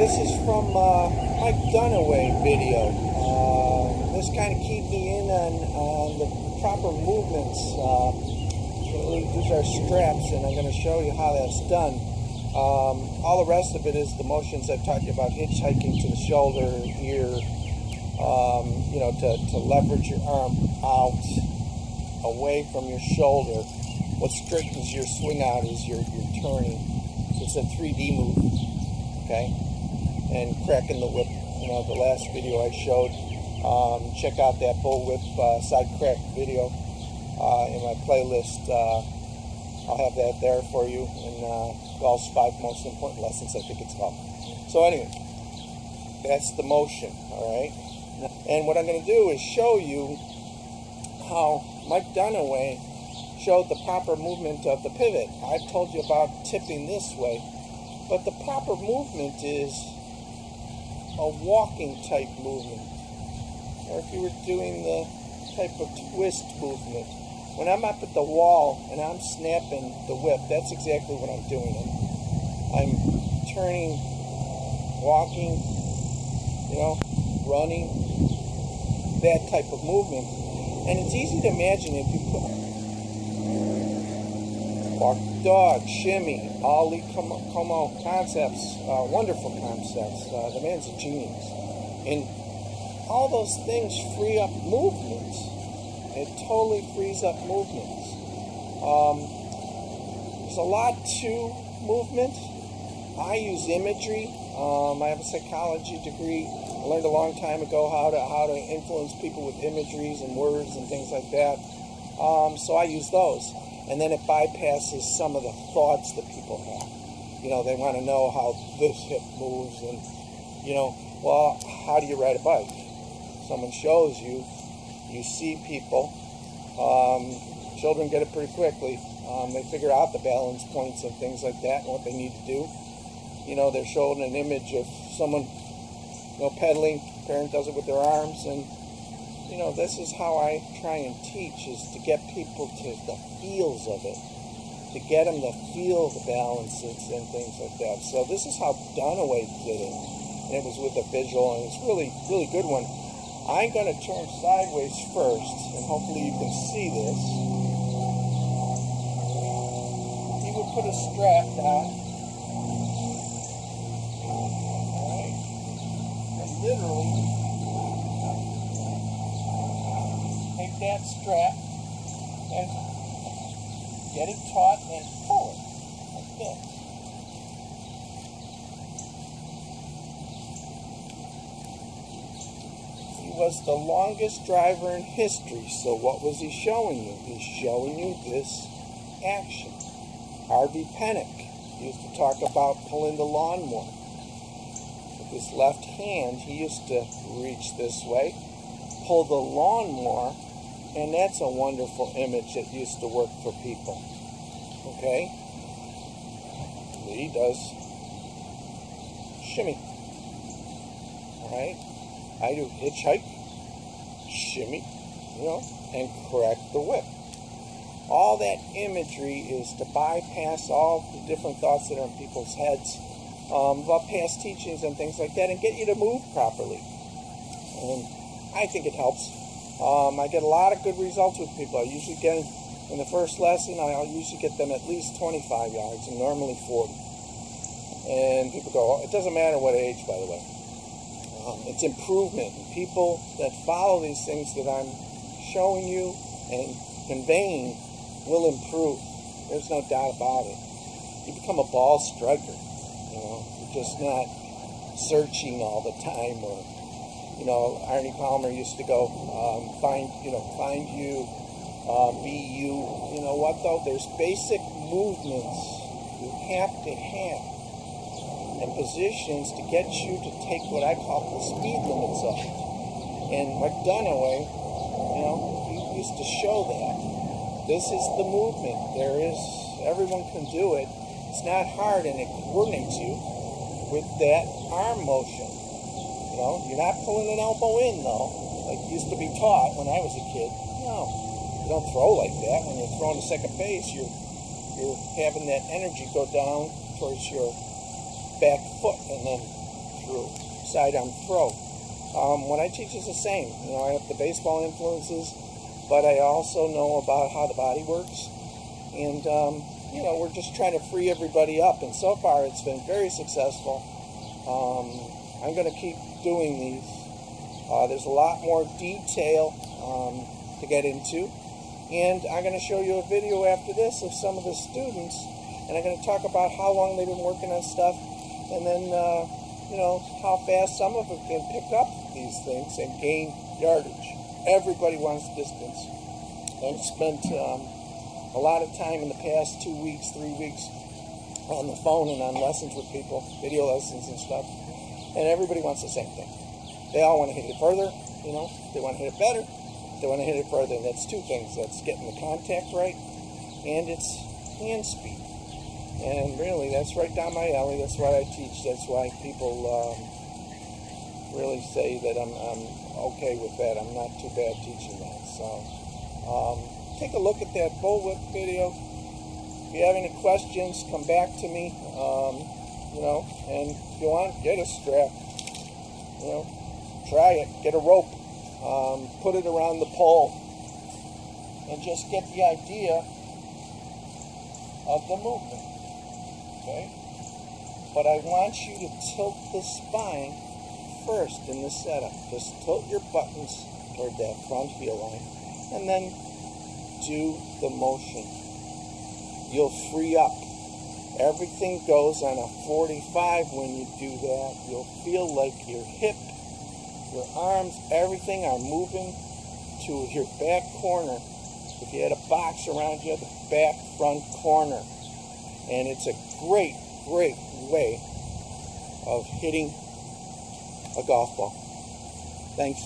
this is from Mike Dunaway video. This kind of keyed me in on the proper movements. These are straps, and I'm going to show you how that's done. All the rest of it is the motions I've taught you about: hitchhiking to the shoulder, here, you know, to leverage your arm out, away from your shoulder. What straightens your swing out is your turning. So it's a 3D move, okay? And cracking the whip. You know, the last video I showed. Check out that bull whip side crack video in my playlist. I'll have that there for you. And Golf's 5 most important lessons, I think it's called. So anyway, that's the motion, all right? And what I'm going to do is show you how Mike Dunaway showed the proper movement of the pivot. I've told you about tipping this way, but the proper movement is a walking type movement, or if you were doing the type of twist movement. When I'm up at the wall and I'm snapping the whip, that's exactly what I'm doing. I'm turning, walking, you know, running, that type of movement. And it's easy to imagine if you put walk dog, shimmy, Ali Como concepts, wonderful concepts. The man's a genius. And all those things free up movements. It totally frees up movements. There's a lot to movement. I use imagery. I have a psychology degree. I learned a long time ago how to influence people with imageries and words and things like that. So I use those. And then it bypasses some of the thoughts that people have. You know, they want to know how this hip moves, and, you know, well, how do you ride a bike? Someone shows you, you see people, children get it pretty quickly. They figure out the balance points and things like that and what they need to do. You know, they're shown an image of someone, you know, pedaling. Parent does it with their arms, and you know, this is how I try and teach, is to get people to the feels of it, to get them to feel the balances and things like that. So this is how Dunaway did it. And it was with a visual, and it's really, really good one. I'm going to turn sideways first, and hopefully you can see this. He would put a strap down. Alright? And literally take that strap and get it taut and pull it like this. He was the longest driver in history, so what was he showing you? He's showing you this action. Harvey Penick used to talk about pulling the lawnmower. With his left hand, he used to reach this way, pull the lawnmower, and that's a wonderful image that used to work for people. Okay? Lee does shimmy. Alright? I do hitchhike, shimmy, you know, and crack the whip. All that imagery is to bypass all the different thoughts that are in people's heads about past teachings and things like that, and get you to move properly. And I think it helps. I get a lot of good results with people. I usually get, in the first lesson, I'll usually get them at least 25 yards, and normally 40. And people go, it doesn't matter what age, by the way. It's improvement. People that follow these things that I'm showing you and conveying will improve. There's no doubt about it. You become a ball striker. You know, you're just not searching all the time, or, you know, Arnie Palmer used to go, find you, be you. You know what, though? There's basic movements you have to have, and positions to get you to take what I call the speed limits of it. And Mike Dunaway, you know, he used to show that. This is the movement. Everyone can do it. It's not hard, and it coordinates you with that arm motion. You know, you're not pulling an elbow in, though, like used to be taught when I was a kid. No, you don't throw like that. When you're throwing to second base, you're having that energy go down towards your back foot and then sidearm throw. What I teach is the same. You know, I have the baseball influences, but I also know about how the body works. And, you know, we're just trying to free everybody up. And so far, it's been very successful. I'm going to keep doing these. There's a lot more detail to get into. And I'm going to show you a video after this of some of the students. And I'm going to talk about how long they've been working on stuff. And then, you know, how fast some of them can pick up these things and gain yardage. Everybody wants distance. I've spent a lot of time in the past 2 weeks, 3 weeks on the phone and on lessons with people, video lessons and stuff. And everybody wants the same thing. They all want to hit it further, you know. They want to hit it better. They want to hit it further. And that's two things. That's getting the contact right, and it's hand speed. And really, that's right down my alley. That's what I teach. That's why people really say that I'm okay with that. I'm not too bad teaching that. So take a look at that bullwhip video. If you have any questions, come back to me. You know, and if you want, get a strap. You know, try it. Get a rope. Put it around the pole, and just get the idea of the movement. Okay? But I want you to tilt the spine first in the setup. Just tilt your buttons toward that front heel line, and then do the motion. You'll free up. Everything goes on a 45 when you do that. You'll feel like your hip, your arms, everything are moving to your back corner. If you had a box around you, the back front corner. And it's a great, great way of hitting a golf ball. Thanks.